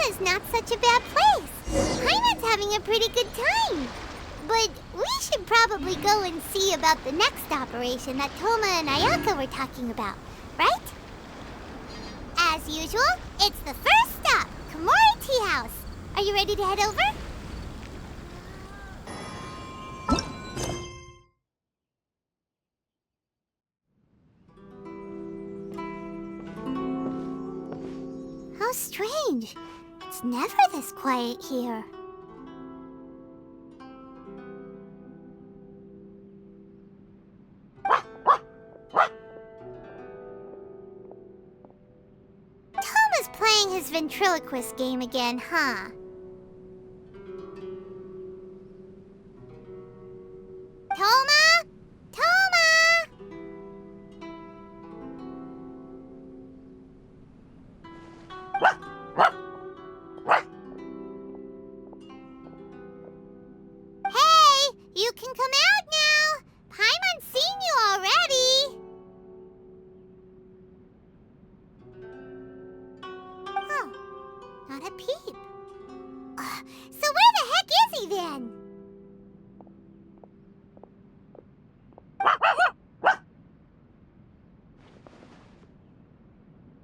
Thoma's not such a bad place. Paimon's having a pretty good time. But we should probably go and see about the next operation that Thoma and Ayaka were talking about, right? As usual, it's the first stop, Komori Tea House. Are you ready to head over? How strange. It's never this quiet here. Thoma's playing his ventriloquist game again, huh? Thoma? Thoma! Hey, you can come out now. Paimon's seen you already. Oh, not a peep. So where the heck is he then?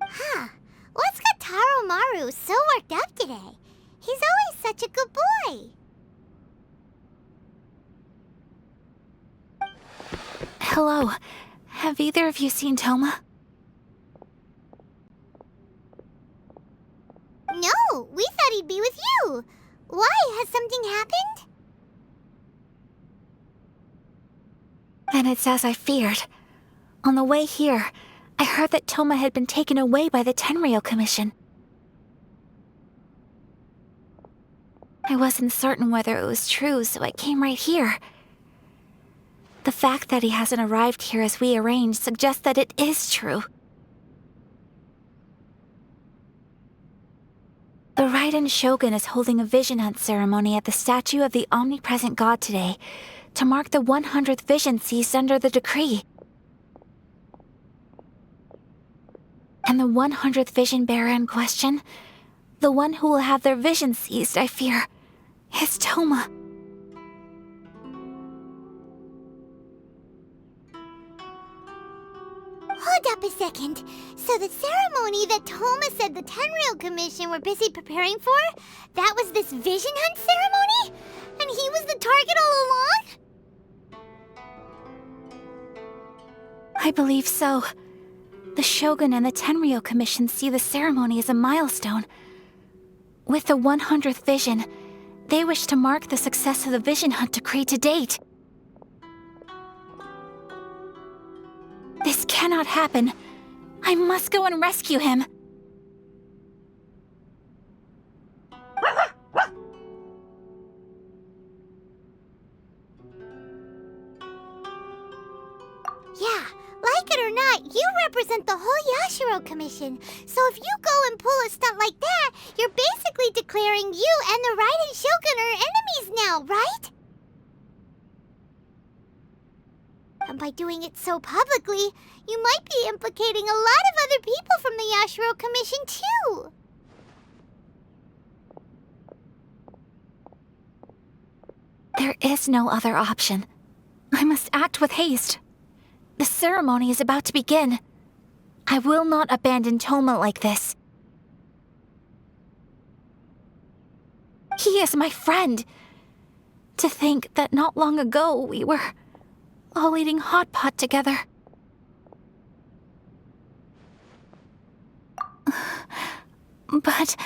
Huh, what's got Taro Maru so worked up today? He's always such a good boy. Hello. Have either of you seen Thoma? No, we thought he'd be with you. Why? Has something happened? Then it's as I feared. On the way here, I heard that Thoma had been taken away by the Tenryou Commission. I wasn't certain whether it was true, so I came right here. The fact that he hasn't arrived here as we arranged suggests that it is true. The Raiden Shogun is holding a vision hunt ceremony at the statue of the omnipresent god today to mark the 100th vision seized under the decree. And the 100th vision bearer in question, the one who will have their vision seized, I fear, is Thoma. Hold up a second. So the ceremony that Thoma said the Tenryou Commission were busy preparing for, that was this vision hunt ceremony? And he was the target all along? I believe so. The Shogun and the Tenryou Commission see the ceremony as a milestone. With the 100th vision, they wish to mark the success of the vision hunt decree to date. This cannot happen. I must go and rescue him. Yeah, like it or not, you represent the whole Yashiro Commission. So if you go and pull a stunt like that, you're basically declaring you and the Raiden Shogun are enemies now, right? And by doing it so publicly, you might be implicating a lot of other people from the Yashiro Commission too. There is no other option. I must act with haste. The ceremony is about to begin. I will not abandon Thoma like this. He is my friend. To think that not long ago we were all eating hot pot together. But...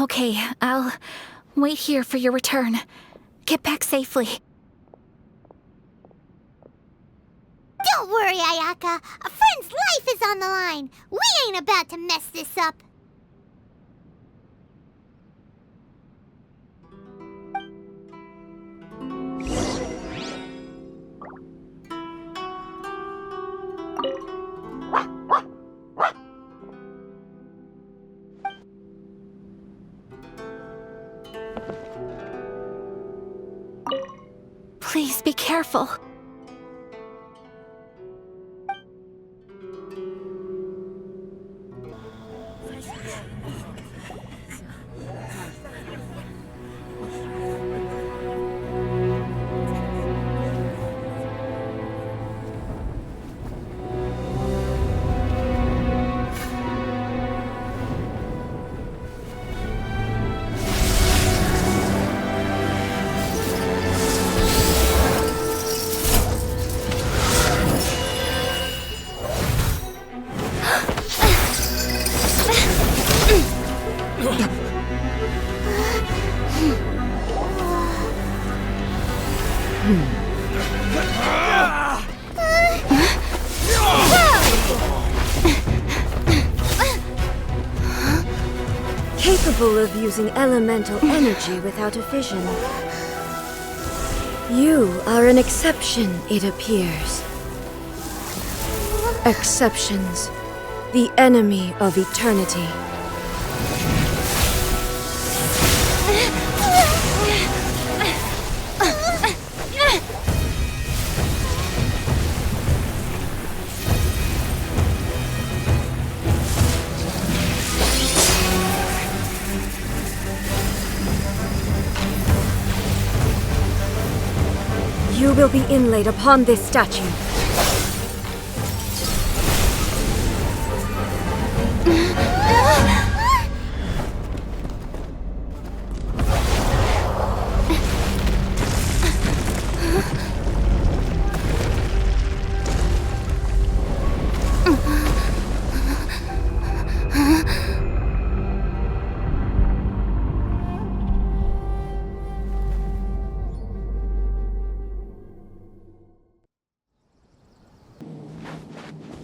Okay, I'll wait here for your return. Get back safely. Don't worry, Ayaka. A friend's life is on the line. We ain't about to mess this up. Please be careful. incapable of using elemental energy without a vision. You are an exception, it appears. Exceptions. The enemy of eternity. You will be inlaid upon this statue.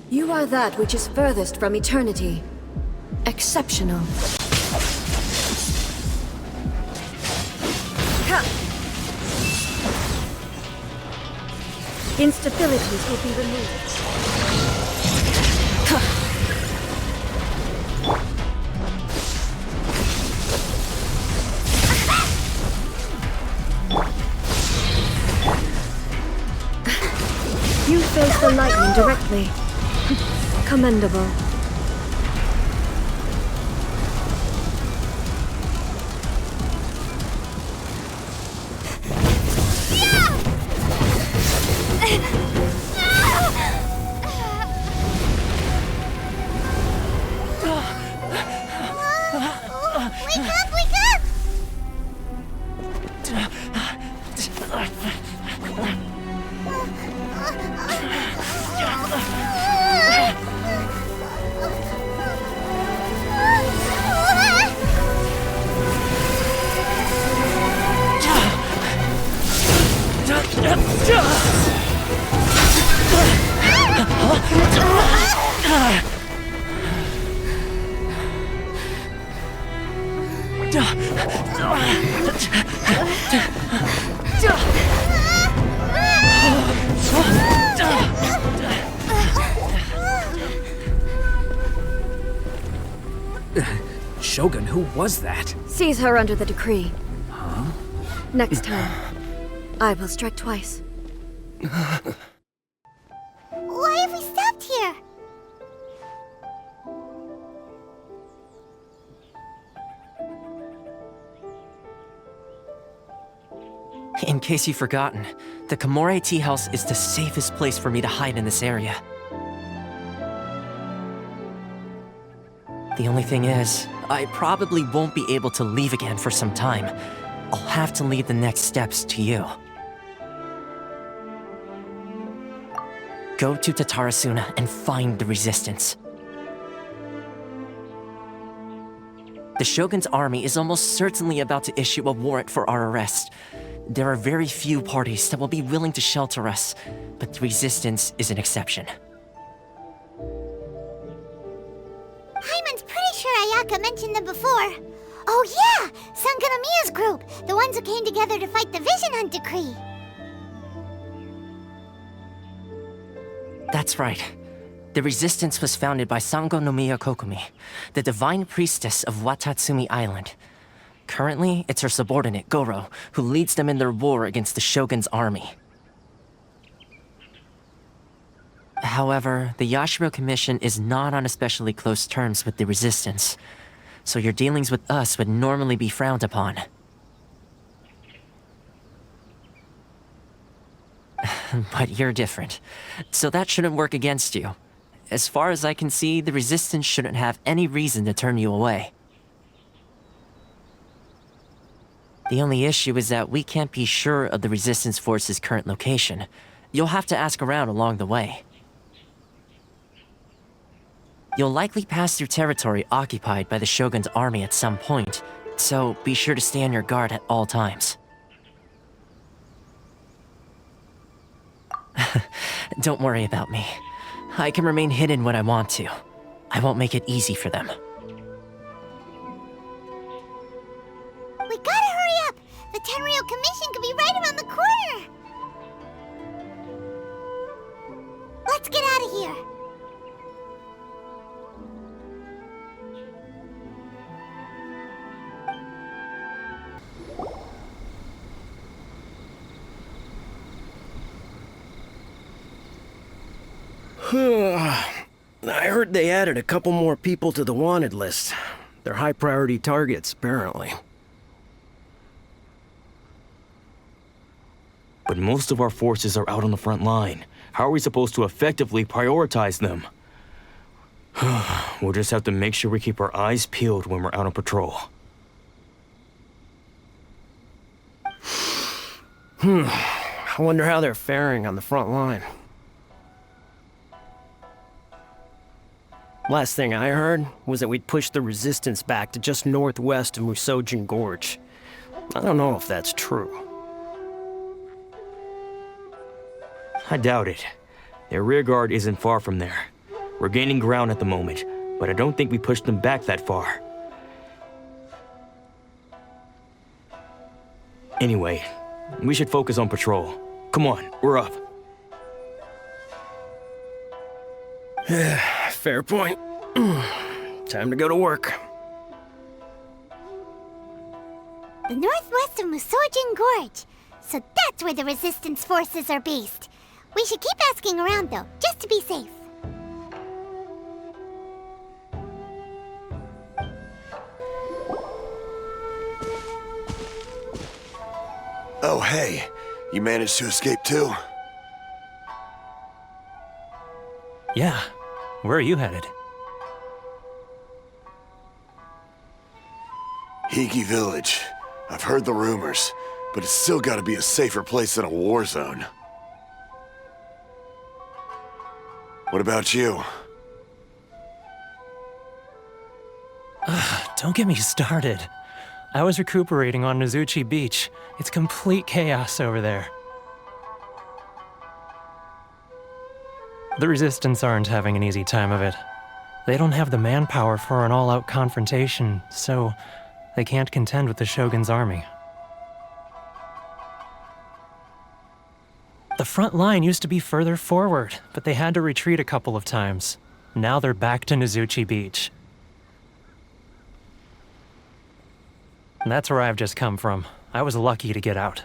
You are that which is furthest from eternity. Exceptional. Instabilities will be removed. You face the lightning directly. Commendable. Wake up, wake up! Shogun, who was that? Seize her under the decree. Huh? Next time, I will strike twice. Why have we stopped here? In case you've forgotten, the Komore Tea House is the safest place for me to hide in this area. The only thing is, I probably won't be able to leave again for some time. I'll have to leave the next steps to you. Go to Tatarasuna and find the resistance. The Shogun's army is almost certainly about to issue a warrant for our arrest. There are very few parties that will be willing to shelter us, but the resistance is an exception. Hyman's pretty sure Ayaka mentioned them before. Oh yeah! Sangonomiya's group! The ones who came together to fight the Vision Hunt decree! That's right. The resistance was founded by Sango no Miya Kokumi, the divine priestess of Watatsumi Island. Currently, it's her subordinate, Goro, who leads them in their war against the Shogun's army. However, the Yashiro Commission is not on especially close terms with the resistance, so your dealings with us would normally be frowned upon. But you're different, so that shouldn't work against you. As far as I can see, the resistance shouldn't have any reason to turn you away. The only issue is that we can't be sure of the resistance force's current location. You'll have to ask around along the way. You'll likely pass through territory occupied by the Shogun's army at some point, so be sure to stay on your guard at all times. Don't worry about me. I can remain hidden when I want to. I won't make it easy for them. Let's get out of here. I heard they added a couple more people to the wanted list. They're high-priority targets, apparently. But most of our forces are out on the front line. How are we supposed to effectively prioritize them? We'll just have to make sure we keep our eyes peeled when we're out on patrol. I wonder how they're faring on the front line. Last thing I heard was that we'd pushed the resistance back to just northwest of Musojin Gorge. I don't know if that's true. I doubt it. Their rearguard isn't far from there. We're gaining ground at the moment, but I don't think we pushed them back that far. Anyway, we should focus on patrol. Come on, we're up. Fair point. Time to go to work. The northwest of Musojin Gorge. So that's where the resistance forces are based. We should keep asking around though, just to be safe. Oh, hey. You managed to escape too? Yeah. Where are you headed? Higi Village. I've heard the rumors, but it's still gotta be a safer place than a war zone. What about you? Don't get me started. I was recuperating on Nozuchi Beach. It's complete chaos over there. The Resistance aren't having an easy time of it. They don't have the manpower for an all-out confrontation, so they can't contend with the Shogun's army. The front line used to be further forward, but they had to retreat a couple of times. Now they're back to Nozuchi Beach. And that's where I've just come from. I was lucky to get out.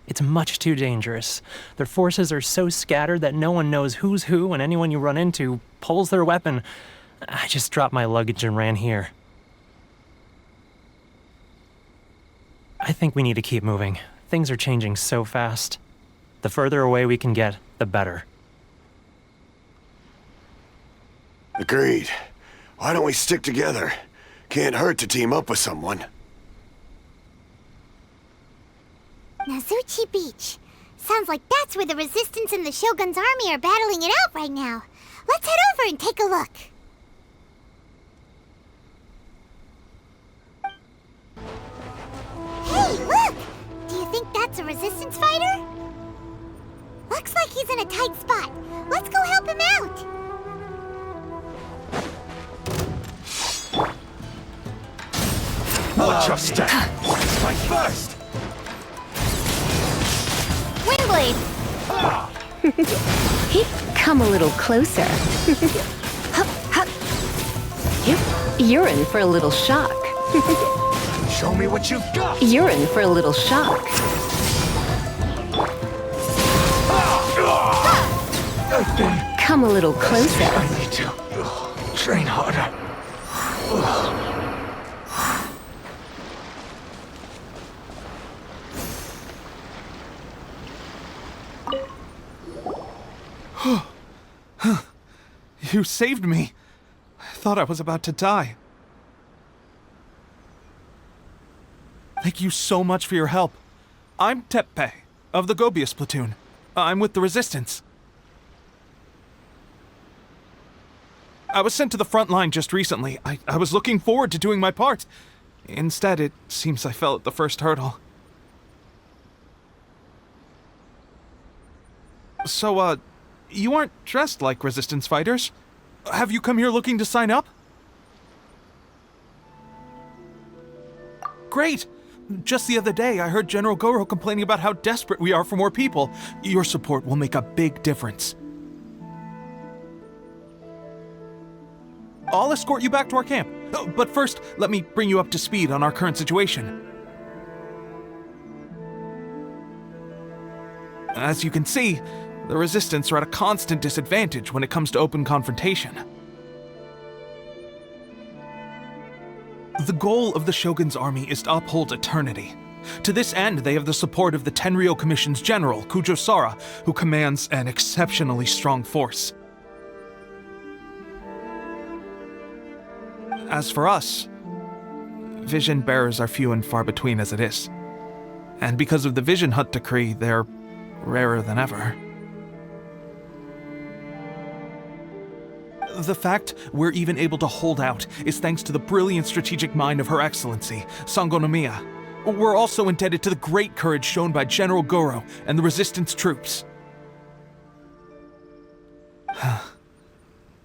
It's much too dangerous. Their forces are so scattered that no one knows who's who, and anyone you run into pulls their weapon. I just dropped my luggage and ran here. I think we need to keep moving. Things are changing so fast. The further away we can get, the better. Agreed. Why don't we stick together? Can't hurt to team up with someone. Nozuchi Beach. Sounds like that's where the Resistance and the Shogun's army are battling it out right now. Let's head over and take a look. Hey, look! Do you think that's a Resistance fighter? Looks like he's in a tight spot. Let's go help him out. Watch your step! Strike first! Windblade! Come a little closer. You're in for a little shock. Show me what you've got! You're in for a little shock. Come a little closer. I need to train harder. You saved me. I thought I was about to die. Thank you so much for your help. I'm Teppei, of the Gobius platoon. I'm with the Resistance. I was sent to the front line just recently. I was looking forward to doing my part. Instead, it seems I fell at the first hurdle. So, you aren't dressed like Resistance fighters. Have you come here looking to sign up? Great! Just the other day, I heard General Goro complaining about how desperate we are for more people. Your support will make a big difference. I'll escort you back to our camp. But first, let me bring you up to speed on our current situation. As you can see, the Resistance are at a constant disadvantage when it comes to open confrontation. The goal of the Shogun's army is to uphold eternity. To this end, they have the support of the Tenryou Commission's general, Kujosara, who commands an exceptionally strong force. As for us, vision bearers are few and far between as it is. And because of the Vision Hut decree, they're rarer than ever. The fact we're even able to hold out is thanks to the brilliant strategic mind of Her Excellency, Sango no Miya. We're also indebted to the great courage shown by General Goro and the Resistance troops.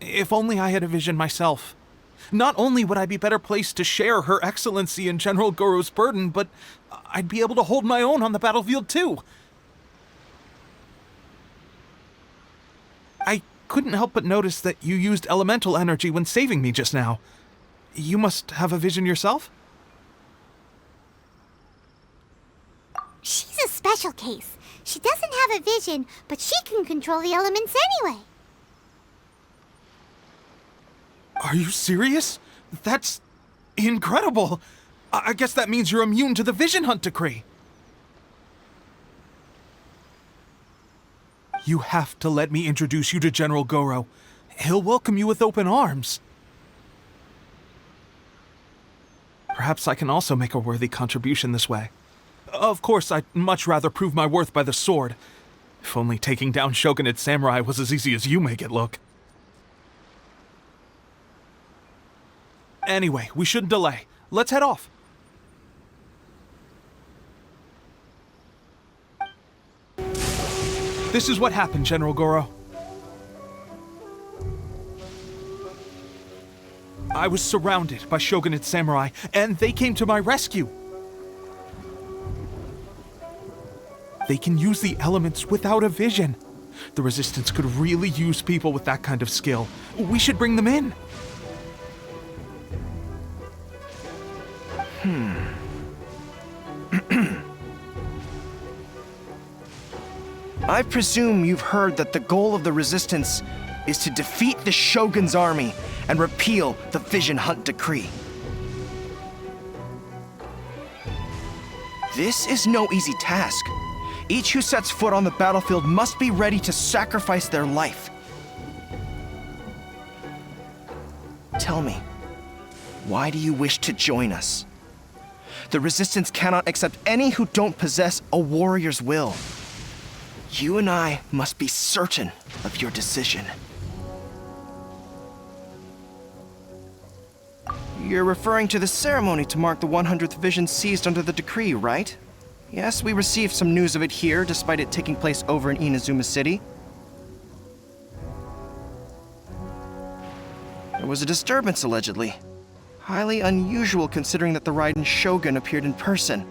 If only I had a vision myself. Not only would I be better placed to share Her Excellency and General Goro's burden, but I'd be able to hold my own on the battlefield too. I couldn't help but notice that you used elemental energy when saving me just now. You must have a vision yourself? She's a special case. She doesn't have a vision, but she can control the elements anyway. Are you serious? That's incredible. I guess that means you're immune to the Vision Hunt decree. You have to let me introduce you to General Goro. He'll welcome you with open arms. Perhaps I can also make a worthy contribution this way. Of course, I'd much rather prove my worth by the sword. If only taking down Shogunate samurai was as easy as you make it look. Anyway, we shouldn't delay. Let's head off. This is what happened, General Goro. I was surrounded by Shogunate samurai, and they came to my rescue. They can use the elements without a vision. The Resistance could really use people with that kind of skill. We should bring them in. I presume you've heard that the goal of the Resistance is to defeat the Shogun's army and repeal the Vision Hunt decree. This is no easy task. Each who sets foot on the battlefield must be ready to sacrifice their life. Tell me, why do you wish to join us? The Resistance cannot accept any who don't possess a warrior's will. You and I must be certain of your decision. You're referring to the ceremony to mark the 100th vision seized under the decree, right? Yes, we received some news of it here, despite it taking place over in Inazuma City. There was a disturbance, allegedly. Highly unusual considering that the Raiden Shogun appeared in person.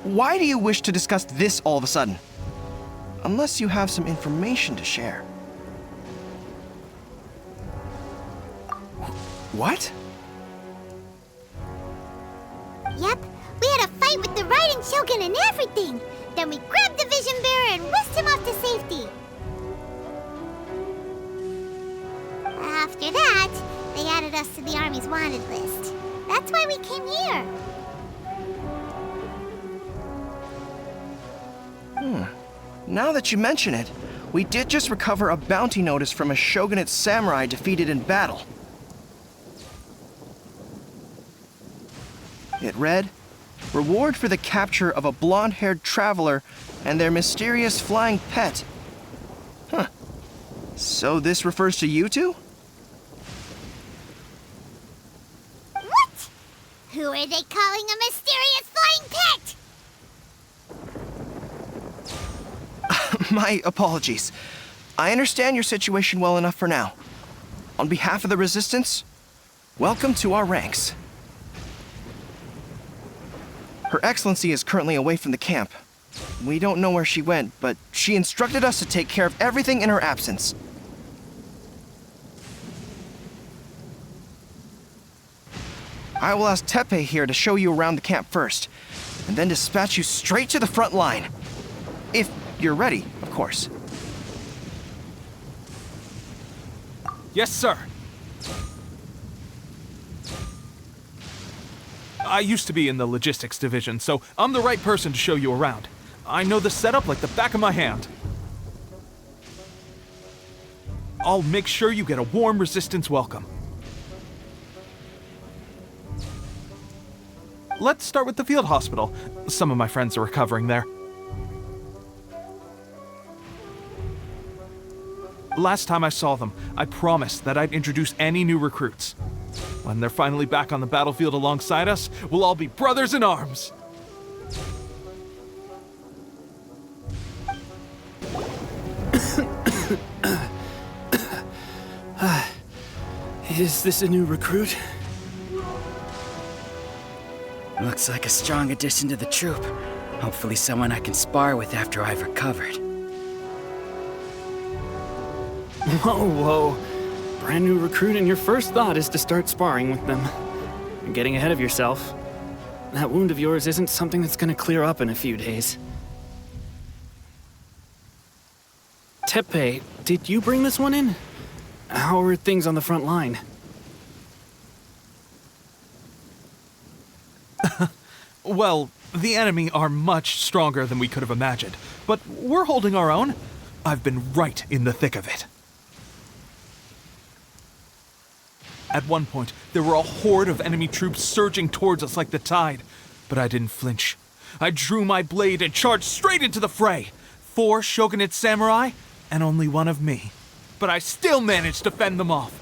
Why do you wish to discuss this all of a sudden? Unless you have some information to share. What? Yep, we had a fight with the Raiden Shogun and everything. Then we grabbed the Vision Bearer and whisked him off to safety. After that, they added us to the Army's wanted list. That's why we came here. Now that you mention it, we did just recover a bounty notice from a Shogunate samurai defeated in battle. It read, "Reward for the capture of a blonde-haired traveler and their mysterious flying pet." Huh. So this refers to you two? What? Who are they calling a mysterious flying pet? My apologies. I understand your situation well enough for now. On behalf of the Resistance, welcome to our ranks. Her Excellency is currently away from the camp. We don't know where she went, but she instructed us to take care of everything in her absence. I will ask Teppei here to show you around the camp first, and then dispatch you straight to the front line. If you're ready, of course. Yes, sir. I used to be in the logistics division, so I'm the right person to show you around. I know the setup like the back of my hand. I'll make sure you get a warm Resistance welcome. Let's start with the field hospital. Some of my friends are recovering there. Last time I saw them, I promised that I'd introduce any new recruits. When they're finally back on the battlefield alongside us, we'll all be brothers in arms. Is this a new recruit? Looks like a strong addition to the troop. Hopefully someone I can spar with after I've recovered. Whoa. Brand new recruit and your first thought is to start sparring with them. You're getting ahead of yourself. That wound of yours isn't something that's gonna clear up in a few days. Teppei, did you bring this one in? How are things on the front line? Well, the enemy are much stronger than we could have imagined, but we're holding our own. I've been right in the thick of it. At one point, there were a horde of enemy troops surging towards us like the tide, but I didn't flinch. I drew my blade and charged straight into the fray. 4 shogunate samurai, and only one of me. But I still managed to fend them off.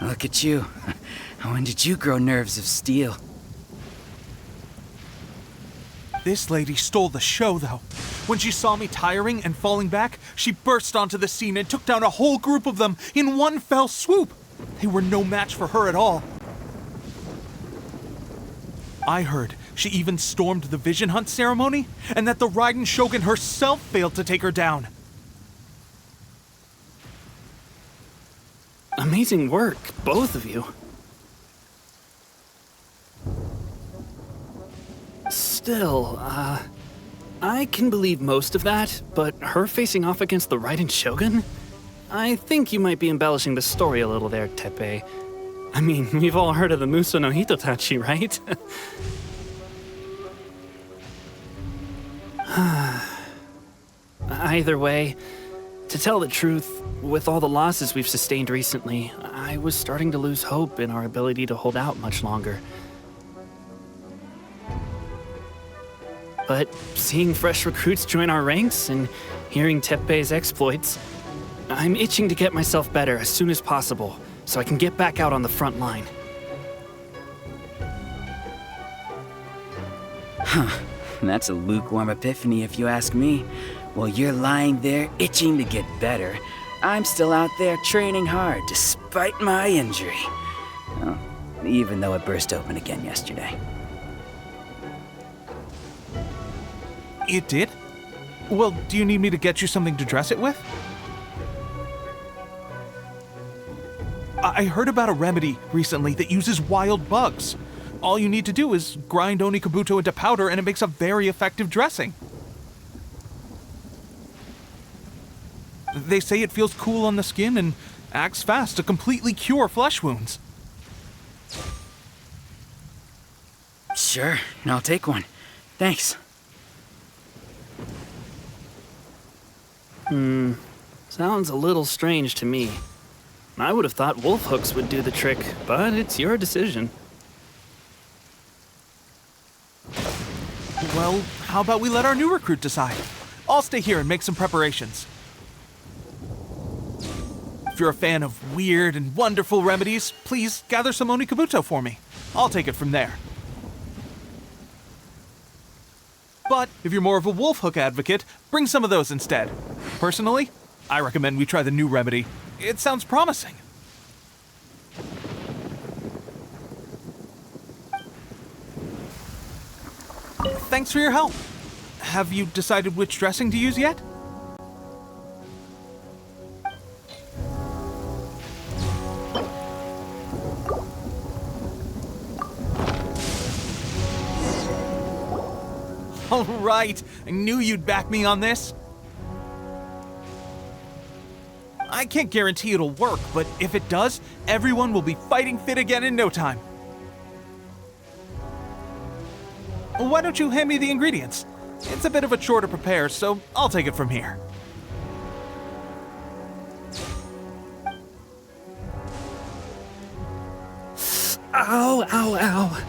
Look at you. When did you grow nerves of steel? This lady stole the show, though. When she saw me tiring and falling back, she burst onto the scene and took down a whole group of them in one fell swoop. They were no match for her at all. I heard she even stormed the Vision Hunt ceremony, and that the Raiden Shogun herself failed to take her down. Amazing work, both of you. Still, I can believe most of that, but her facing off against the Raiden Shogun? I think you might be embellishing the story a little there, Teppei. I mean, we've all heard of the Muso no Hitotachi, right? Either way, to tell the truth, with all the losses we've sustained recently, I was starting to lose hope in our ability to hold out much longer. But seeing fresh recruits join our ranks and hearing Teppei's exploits, I'm itching to get myself better as soon as possible so I can get back out on the front line. Huh. That's a lukewarm epiphany if you ask me. While you're lying there itching to get better, I'm still out there training hard despite my injury. Well, even though it burst open again yesterday. It did? Well, do you need me to get you something to dress it with? I heard about a remedy recently that uses wild bugs. All you need to do is grind Onikabuto into powder and it makes a very effective dressing. They say it feels cool on the skin and acts fast to completely cure flesh wounds. Sure, I'll take one. Thanks. Sounds a little strange to me. I would have thought wolf hooks would do the trick, but it's your decision. Well, how about we let our new recruit decide? I'll stay here and make some preparations. If you're a fan of weird and wonderful remedies, please gather some Onikabuto for me. I'll take it from there. But if you're more of a wolf hook advocate, bring some of those instead. Personally, I recommend we try the new remedy. It sounds promising. Thanks for your help. Have you decided which dressing to use yet? All right, I knew you'd back me on this. I can't guarantee it'll work, but if it does, everyone will be fighting fit again in no time. Why don't you hand me the ingredients? It's a bit of a chore to prepare, so I'll take it from here. Ow, ow, ow.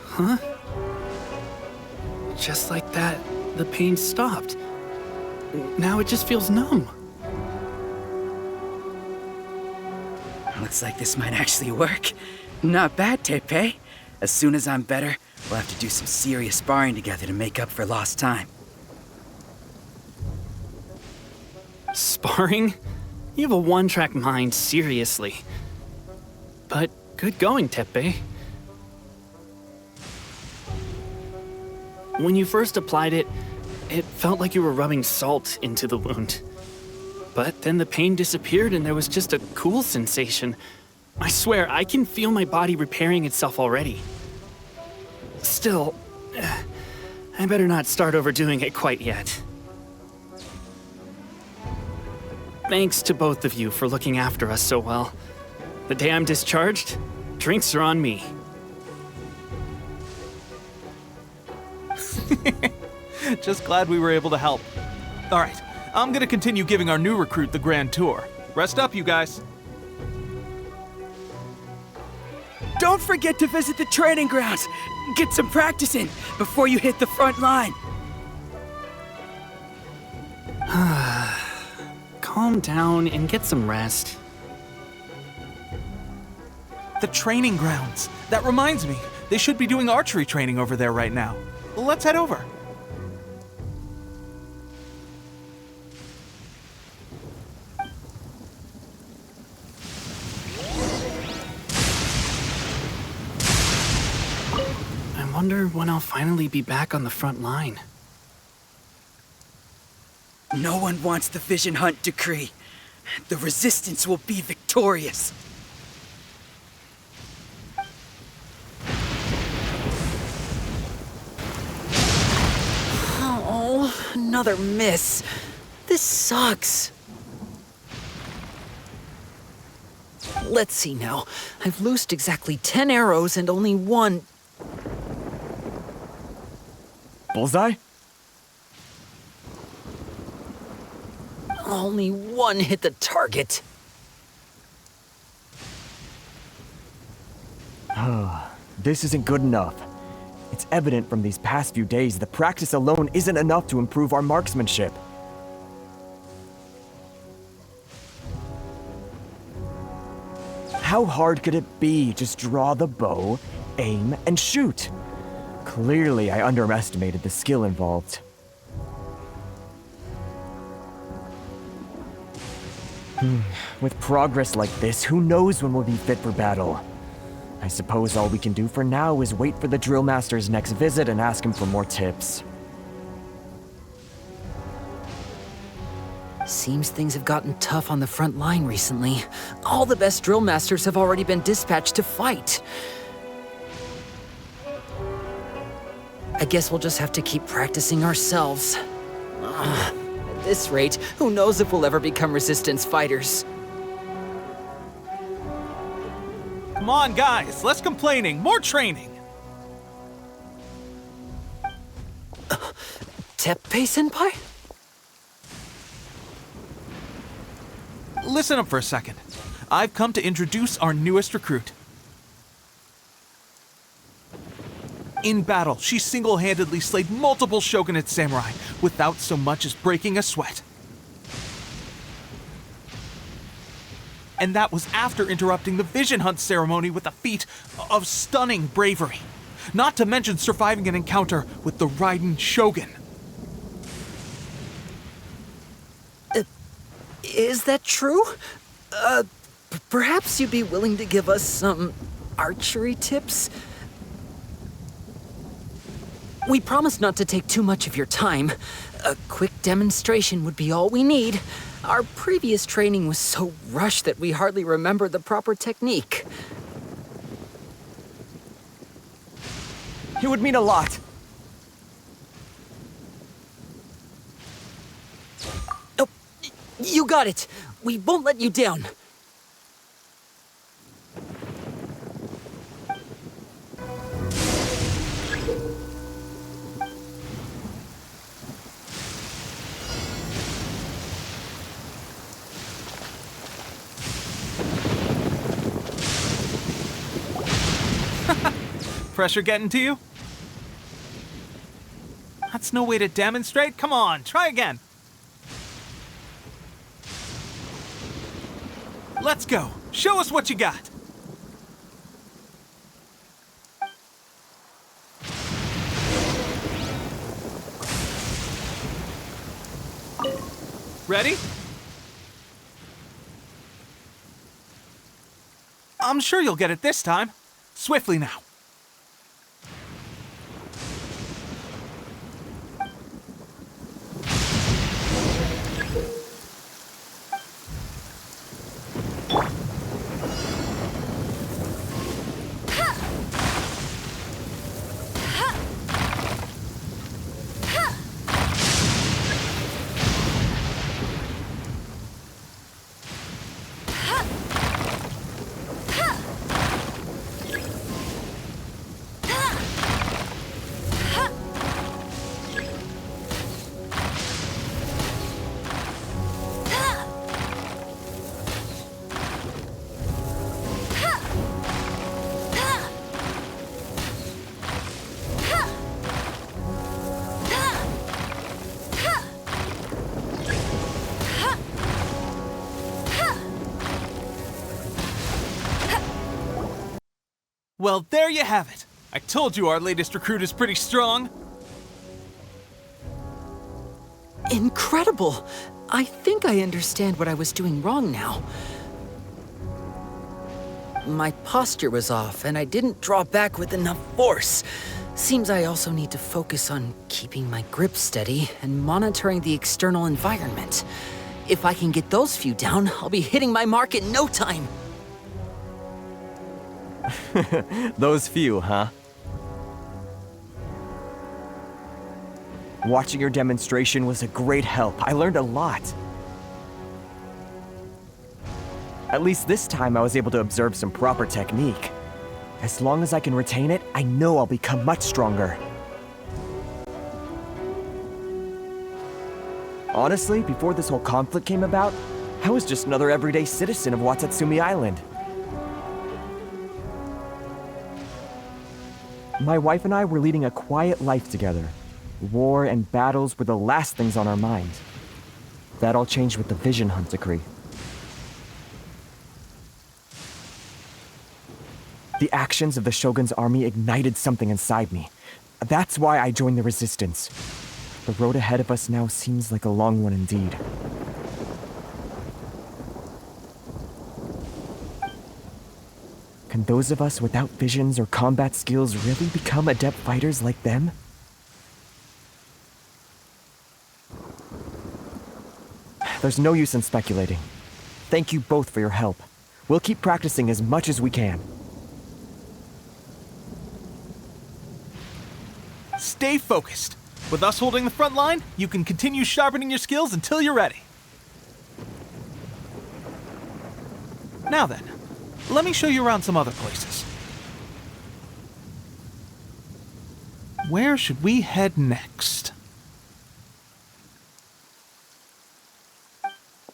Huh? Just like that, the pain stopped. Now it just feels numb. Looks like this might actually work. Not bad, Tepe. As soon as I'm better, we'll have to do some serious sparring together to make up for lost time. Sparring? You have a one-track mind, seriously. But good going, Tepe. When you first applied it, it felt like you were rubbing salt into the wound. But then the pain disappeared and there was just a cool sensation. I swear, I can feel my body repairing itself already. Still, I better not start overdoing it quite yet. Thanks to both of you for looking after us so well. The day I'm discharged, drinks are on me. Just glad we were able to help. All right, I'm gonna continue giving our new recruit the grand tour. Rest up, you guys. Don't forget to visit the training grounds. Get some practice in before you hit the front line. Calm down and get some rest. The training grounds. That reminds me, they should be doing archery training over there right now. Let's head over. I wonder when I'll finally be back on the front line. No one wants the Vision Hunt decree. The Resistance will be victorious. Oh, another miss. This sucks. Let's see now. I've loosed exactly 10 arrows and only one... Bullseye? Only one hit the target. This isn't good enough. It's evident from these past few days that practice alone isn't enough to improve our marksmanship. How hard could it be? Just draw the bow, aim, and shoot. Clearly, I underestimated the skill involved. With progress like this, who knows when we'll be fit for battle? I suppose all we can do for now is wait for the drill master's next visit and ask him for more tips. Seems things have gotten tough on the front line recently. All the best drill masters have already been dispatched to fight. I guess we'll just have to keep practicing ourselves. At this rate, who knows if we'll ever become Resistance fighters. Come on, guys, less complaining, more training. Teppei-senpai? Listen up for a second. I've come to introduce our newest recruit. In battle, she single-handedly slayed multiple shogunate samurai without so much as breaking a sweat. And that was after interrupting the Vision Hunt ceremony with a feat of stunning bravery. Not to mention surviving an encounter with the Raiden Shogun. Is that true? Perhaps you'd be willing to give us some archery tips? We promise not to take too much of your time. A quick demonstration would be all we need. Our previous training was so rushed that we hardly remember the proper technique. It would mean a lot. Oh, you got it. We won't let you down. Pressure getting to you? That's no way to demonstrate. Come on, try again. Let's go. Show us what you got. Ready? I'm sure you'll get it this time. Swiftly now. Well, there you have it. I told you our latest recruit is pretty strong. Incredible! I think I understand what I was doing wrong now. My posture was off, and I didn't draw back with enough force. Seems I also need to focus on keeping my grip steady and monitoring the external environment. If I can get those few down, I'll be hitting my mark in no time. Those few, huh? Watching your demonstration was a great help. I learned a lot. At least this time I was able to observe some proper technique. As long as I can retain it, I know I'll become much stronger. Honestly, before this whole conflict came about, I was just another everyday citizen of Watatsumi Island. My wife and I were leading a quiet life together. War and battles were the last things on our mind. That all changed with the Vision Hunt decree. The actions of the Shogun's army ignited something inside me. That's why I joined the Resistance. The road ahead of us now seems like a long one indeed. Can those of us without visions or combat skills really become adept fighters like them? There's no use in speculating. Thank you both for your help. We'll keep practicing as much as we can. Stay focused. With us holding the front line, you can continue sharpening your skills until you're ready. Now then, let me show you around some other places. Where should we head next?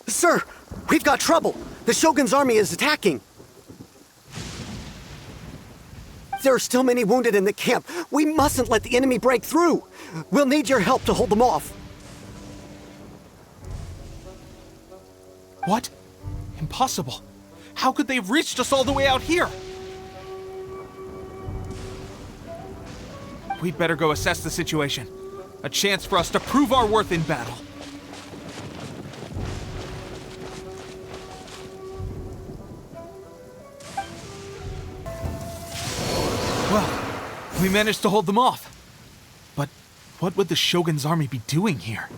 Sir, we've got trouble. The Shogun's army is attacking. There are still many wounded in the camp. We mustn't let the enemy break through. We'll need your help to hold them off. What? Impossible. How could they have reached us all the way out here? We'd better go assess the situation. A chance for us to prove our worth in battle. Well, we managed to hold them off. But what would the Shogun's army be doing here?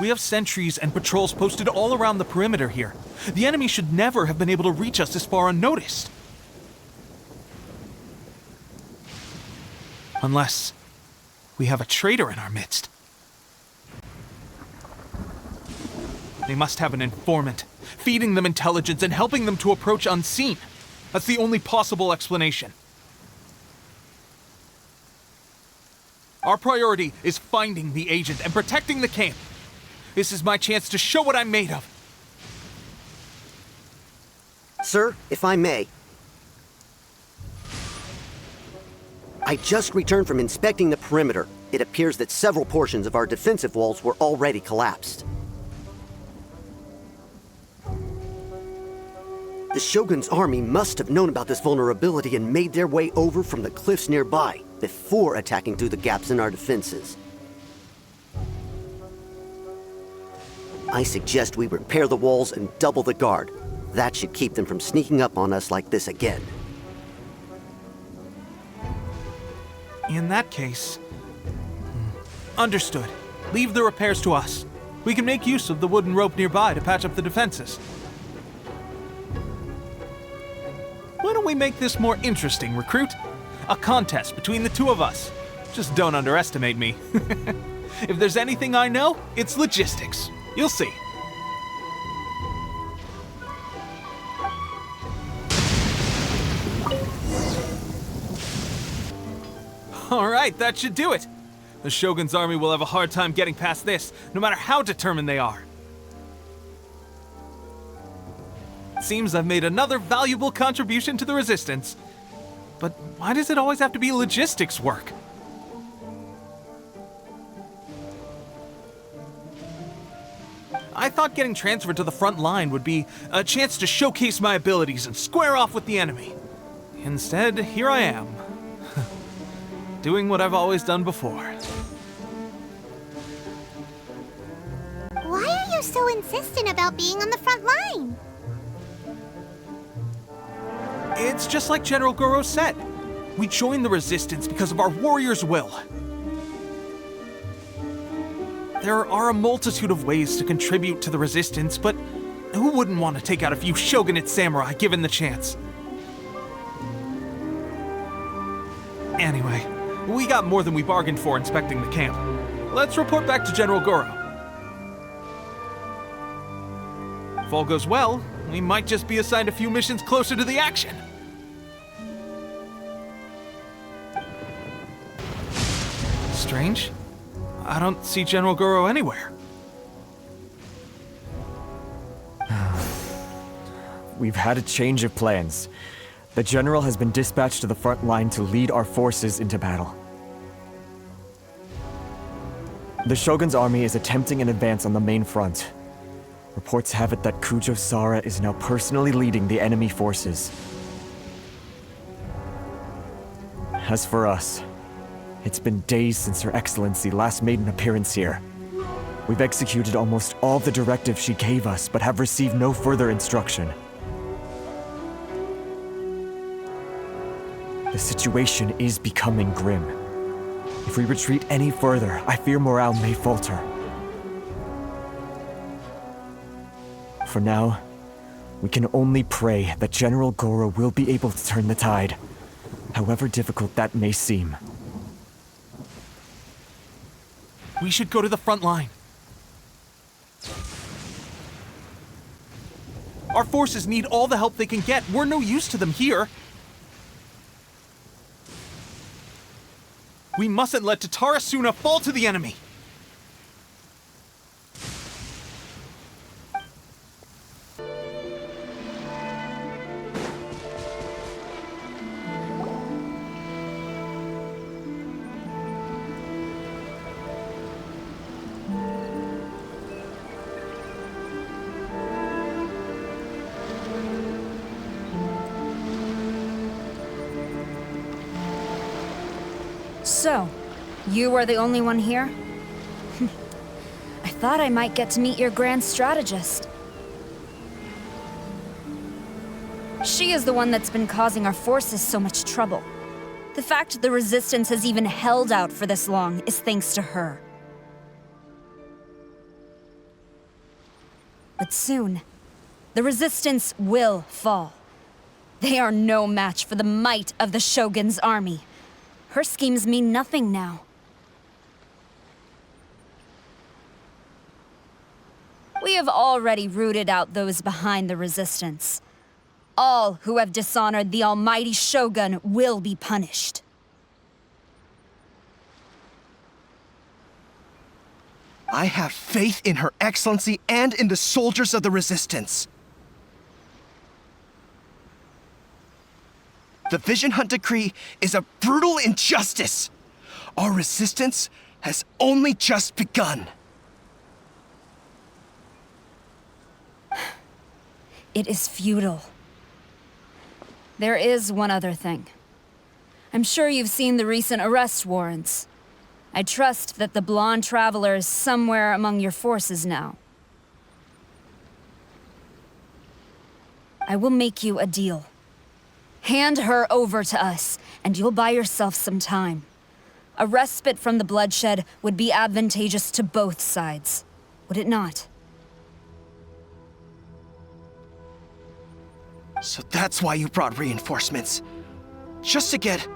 We have sentries and patrols posted all around the perimeter here. The enemy should never have been able to reach us this far unnoticed. Unless we have a traitor in our midst. They must have an informant, feeding them intelligence and helping them to approach unseen. That's the only possible explanation. Our priority is finding the agent and protecting the camp. This is my chance to show what I'm made of. Sir, if I may. I just returned from inspecting the perimeter. It appears that several portions of our defensive walls were already collapsed. The Shogun's army must have known about this vulnerability and made their way over from the cliffs nearby before attacking through the gaps in our defenses. I suggest we repair the walls and double the guard. That should keep them from sneaking up on us like this again. In that case... Understood. Leave the repairs to us. We can make use of the wooden rope nearby to patch up the defenses. Why don't we make this more interesting, recruit? A contest between the two of us. Just don't underestimate me. If there's anything I know, it's logistics. You'll see. Alright, that should do it. The Shogun's army will have a hard time getting past this, no matter how determined they are. Seems I've made another valuable contribution to the Resistance. But why does it always have to be logistics work? I thought getting transferred to the front line would be a chance to showcase my abilities and square off with the enemy. Instead, here I am. Doing what I've always done before. Why are you so insistent about being on the front line? It's just like General Goro said. We joined the Resistance because of our warrior's will. There are a multitude of ways to contribute to the Resistance, but who wouldn't want to take out a few shogunate samurai given the chance? Anyway, we got more than we bargained for inspecting the camp. Let's report back to General Goro. If all goes well, we might just be assigned a few missions closer to the action. Strange. I don't see General Goro anywhere. We've had a change of plans. The General has been dispatched to the front line to lead our forces into battle. The Shogun's army is attempting an advance on the main front. Reports have it that Kujo Sara is now personally leading the enemy forces. As for us, it's been days since Her Excellency last made an appearance here. We've executed almost all the directives she gave us, but have received no further instruction. The situation is becoming grim. If we retreat any further, I fear morale may falter. For now, we can only pray that General Goro will be able to turn the tide, however difficult that may seem. We should go to the front line. Our forces need all the help they can get. We're no use to them here. We mustn't let Tatarasuna fall to the enemy. So, you are the only one here? I thought I might get to meet your grand strategist. She is the one that's been causing our forces so much trouble. The fact the Resistance has even held out for this long is thanks to her. But soon, the Resistance will fall. They are no match for the might of the Shogun's army. Her schemes mean nothing now. We have already rooted out those behind the Resistance. All who have dishonored the almighty Shogun will be punished. I have faith in Her Excellency and in the soldiers of the Resistance. The Vision Hunt Decree is a brutal injustice. Our resistance has only just begun. It is futile. There is one other thing. I'm sure you've seen the recent arrest warrants. I trust that the blonde traveler is somewhere among your forces now. I will make you a deal. Hand her over to us, and you'll buy yourself some time. A respite from the bloodshed would be advantageous to both sides, would it not? So that's why you brought reinforcements. Just to get...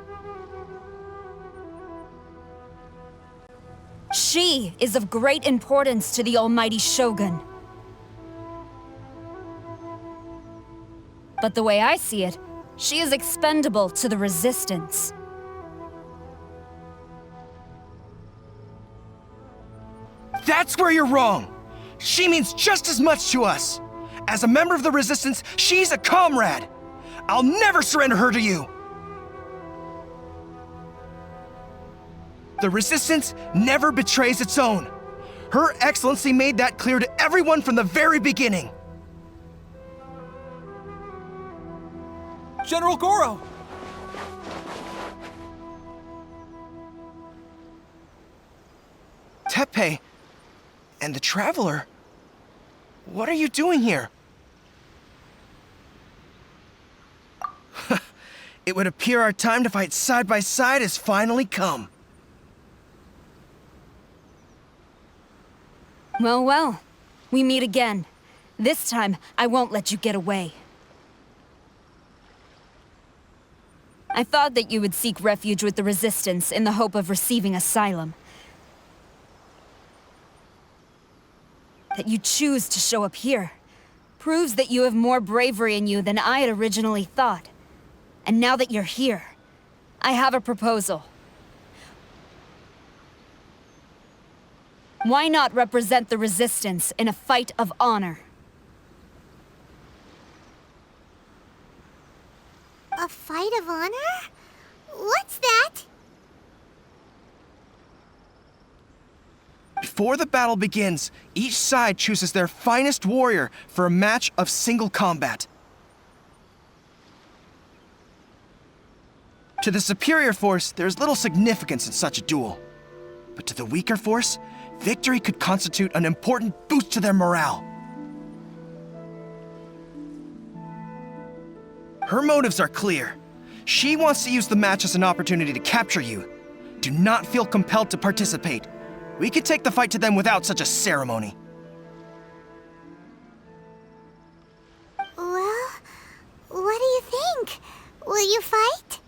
She is of great importance to the almighty Shogun. But the way I see it, she is expendable to the Resistance. That's where you're wrong! She means just as much to us! As a member of the Resistance, she's a comrade! I'll never surrender her to you! The Resistance never betrays its own. Her Excellency made that clear to everyone from the very beginning. General Goro! Teppei and the Traveler, what are you doing here? It would appear our time to fight side by side has finally come. Well, well. We meet again. This time, I won't let you get away. I thought that you would seek refuge with the Resistance in the hope of receiving asylum. That you choose to show up here proves that you have more bravery in you than I had originally thought. And now that you're here, I have a proposal. Why not represent the Resistance in a fight of honor? A fight of honor? What's that? Before the battle begins, each side chooses their finest warrior for a match of single combat. To the superior force, there's little significance in such a duel. But to the weaker force, victory could constitute an important boost to their morale. Her motives are clear. She wants to use the match as an opportunity to capture you. Do not feel compelled to participate. We could take the fight to them without such a ceremony. Well, what do you think? Will you fight?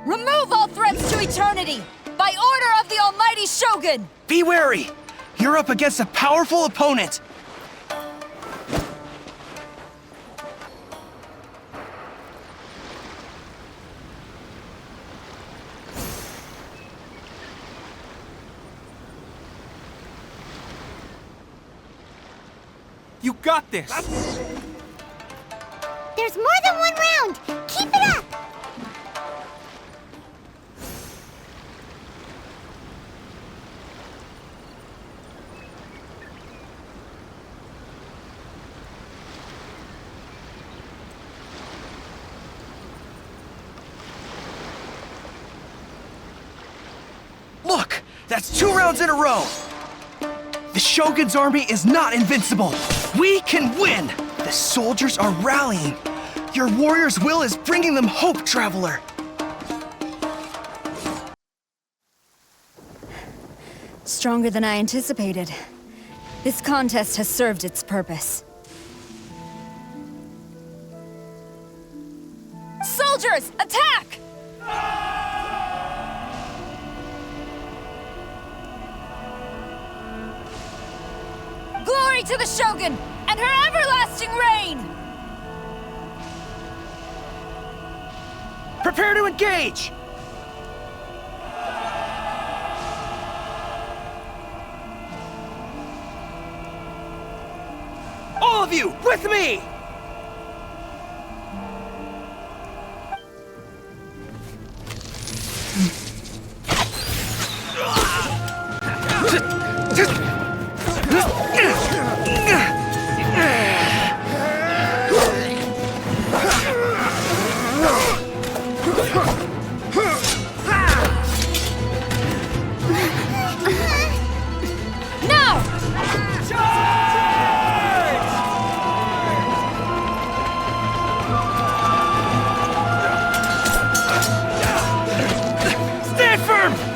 Remove all threats to eternity! By order of the almighty Shogun! Be wary! You're up against a powerful opponent! You got this! There's more than one round! Keep it up! Look! That's 2 rounds in a row! The Shogun's army is not invincible! We can win! The soldiers are rallying! Your warrior's will is bringing them hope, Traveler! Stronger than I anticipated. This contest has served its purpose. Soldiers, attack! Glory to the Shogun and her everlasting reign! Prepare to engage! All of you, with me!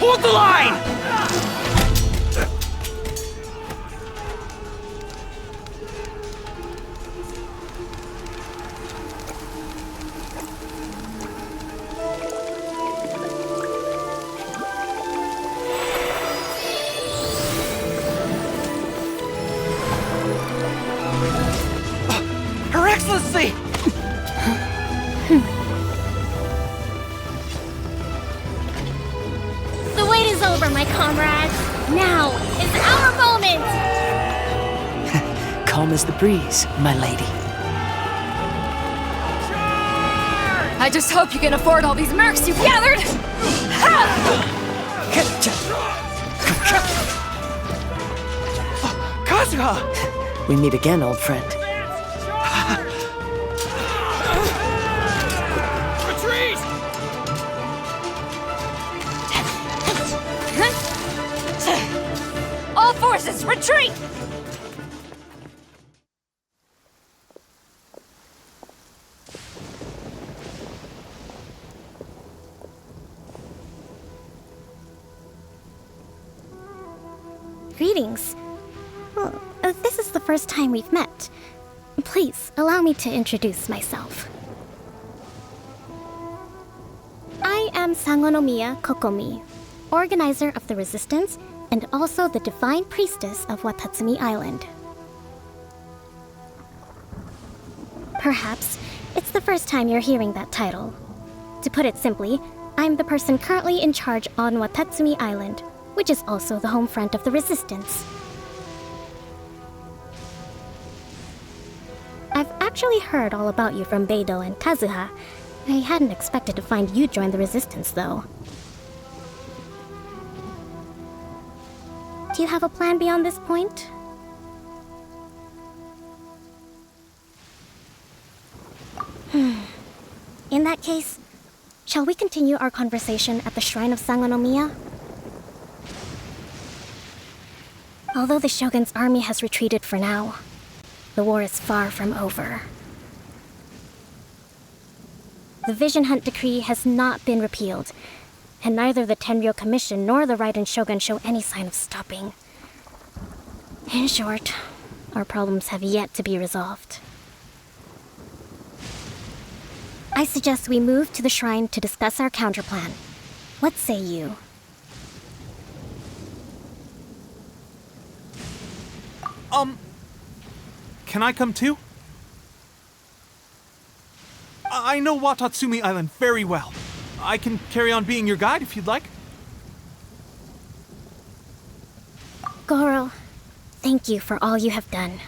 Hold the line! Her Excellency! The wait is over, my comrades. Now is our moment! Calm as the breeze, my lady. I just hope you can afford all these mercs you've gathered! Kazuha! We meet again, old friend. Retreat! All forces, retreat! Greetings. Well, this is the first time we've met. Please, allow me to introduce myself. I am Sangonomiya Kokomi, organizer of the Resistance and also the Divine Priestess of Watatsumi Island. Perhaps it's the first time you're hearing that title. To put it simply, I'm the person currently in charge on Watatsumi Island, which is also the home front of the Resistance. I've actually heard all about you from Beidou and Kazuha. I hadn't expected to find you join the Resistance, though. Do you have a plan beyond this point? In that case, shall we continue our conversation at the Shrine of Sangonomiya? Although the Shogun's army has retreated for now, the war is far from over. The Vision Hunt Decree has not been repealed, and neither the Tenryou Commission nor the Raiden Shogun show any sign of stopping. In short, our problems have yet to be resolved. I suggest we move to the shrine to discuss our counterplan. What say you? Can I come too? I know Watatsumi Island very well. I can carry on being your guide if you'd like. Goro, thank you for all you have done.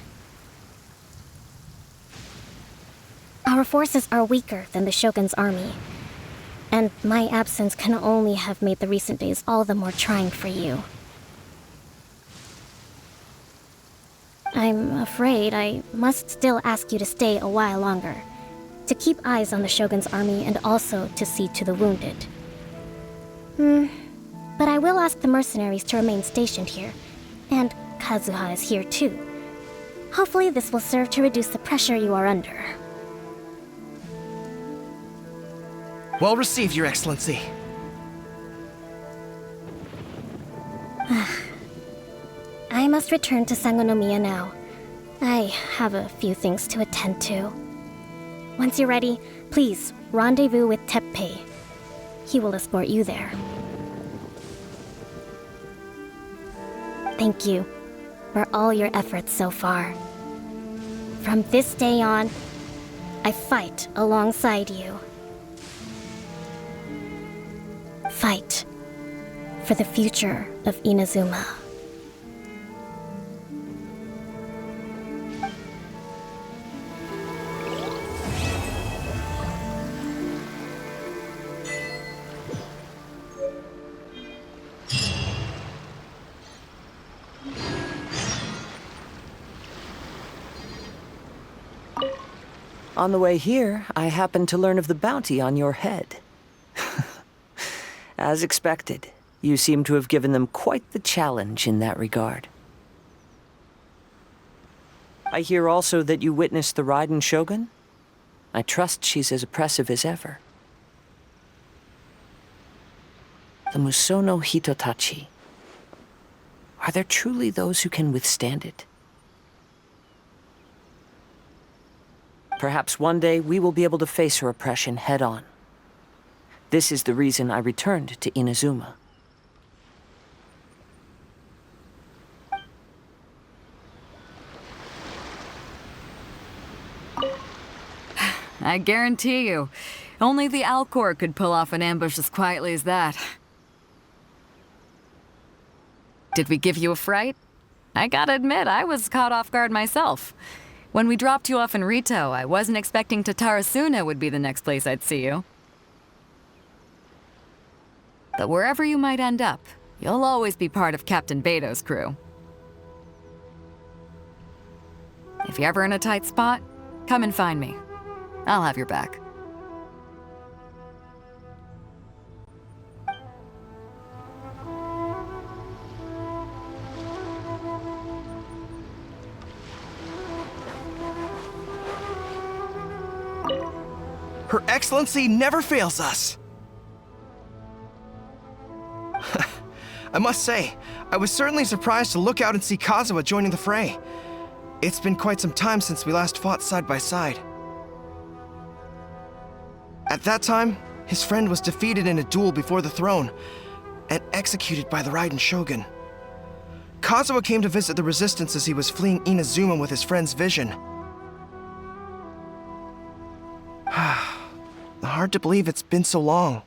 Our forces are weaker than the Shogun's army, and my absence can only have made the recent days all the more trying for you. I'm afraid I must still ask you to stay a while longer, to keep eyes on the Shogun's army and also to see to the wounded. But I will will ask the mercenaries to remain stationed here. And Kazuha is here too. Hopefully this will serve to reduce the pressure you are under. Well received, Your Excellency. I must return to Sangonomiya now. I have a few things to attend to. Once you're ready, please rendezvous with Teppei. He will escort you there. Thank you for all your efforts so far. From this day on, I fight alongside you. Fight for the future of Inazuma. On the way here, I happened to learn of the bounty on your head. As expected, you seem to have given them quite the challenge in that regard. I hear also that you witnessed the Raiden Shogun? I trust she's as oppressive as ever. The Musono Hitotachi. Are there truly those who can withstand it? Perhaps one day we will be able to face her oppression head-on. This is the reason I returned to Inazuma. I guarantee you, only the Alcor could pull off an ambush as quietly as that. Did we give you a fright? I gotta admit, I was caught off guard myself. When we dropped you off in Rito, I wasn't expecting Tatarasuna would be the next place I'd see you. But wherever you might end up, you'll always be part of Captain Beto's crew. If you're ever in a tight spot, come and find me. I'll have your back. Her Excellency never fails us. I must say, I was certainly surprised to look out and see Kazuha joining the fray. It's been quite some time since we last fought side by side. At that time, his friend was defeated in a duel before the throne and executed by the Raiden Shogun. Kazuha came to visit the resistance as he was fleeing Inazuma with his friend's vision. Hard to believe it's been so long.